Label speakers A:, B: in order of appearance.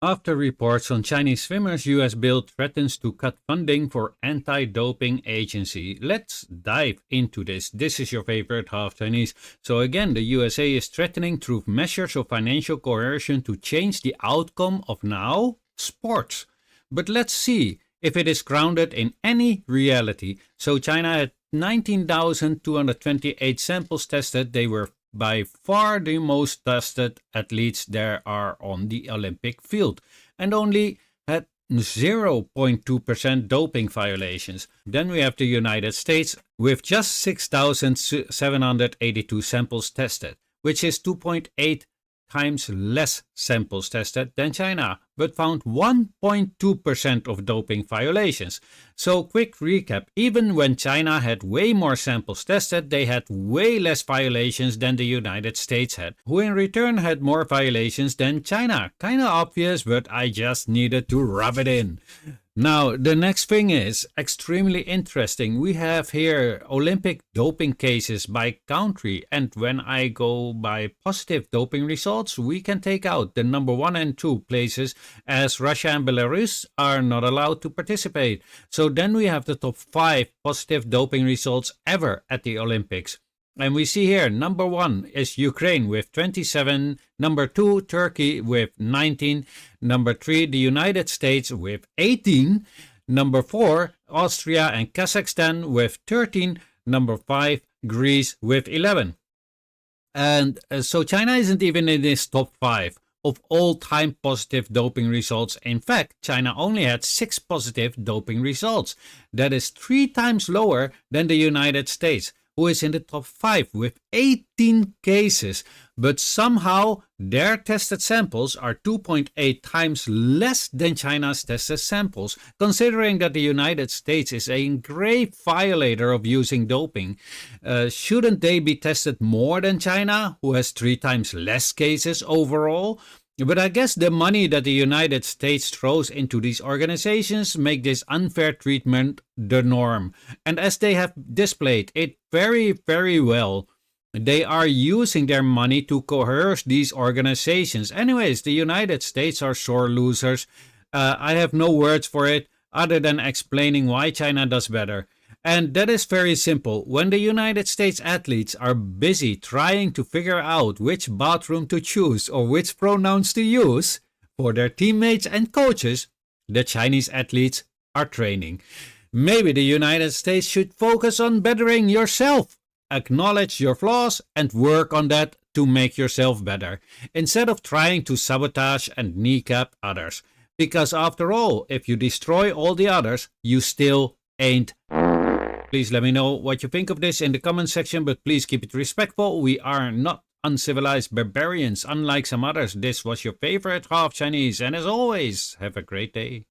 A: After reports on Chinese swimmers, US bill threatens to cut funding for anti-doping agency. Let's dive into this. This is your favorite half Chinese. So again, the USA is threatening through measures of financial coercion to change the outcome of now sports. But let's see if it is grounded in any reality. So China had 19,228 samples tested. They were by far the most tested athletes there are on the Olympic field, and only had 0.2% doping violations. Then we have the United States with just 6,782 samples tested, which is 2.8 times less samples tested than China, but found 1.2% of doping violations. So quick recap, even when China had way more samples tested, they had way less violations than the United States had, who in return had more violations than China. Kinda obvious, but I just needed to rub it in. Now, the next thing is extremely interesting. We have here Olympic doping cases by country, and when I go by positive doping results, we can take out the number 1 and 2 places, as Russia and Belarus are not allowed to participate. So then we have the top 5 positive doping results ever at the Olympics. And we see here, number 1 is Ukraine with 27, number 2 Turkey with 19, number 3 the United States with 18, number 4 Austria and Kazakhstan with 13, number 5 Greece with 11. And so China isn't even in this top 5 of all-time positive doping results. In fact, China only had 6 positive doping results. That is 3 times lower than the United States, who is in the top 5 with 18 cases, but somehow their tested samples are 2.8 times less than China's tested samples, considering that the United States is a grave violator of using doping. Shouldn't they be tested more than China, who has 3 times less cases overall? But I guess the money that the United States throws into these organizations make this unfair treatment the norm. And as they have displayed it very, very well, they are using their money to coerce these organizations. Anyways, the United States are sore losers. I have no words for it other than explaining why China does better. And that is very simple. When the United States athletes are busy trying to figure out which bathroom to choose or which pronouns to use for their teammates and coaches, the Chinese athletes are training. Maybe the United States should focus on bettering yourself. Acknowledge your flaws and work on that to make yourself better, instead of trying to sabotage and kneecap others. Because after all, if you destroy all the others, you still ain't. Please let me know what you think of this in the comment section, but please keep it respectful. We are not uncivilized barbarians, unlike some others. This was your favorite half Chinese, and as always, have a great day.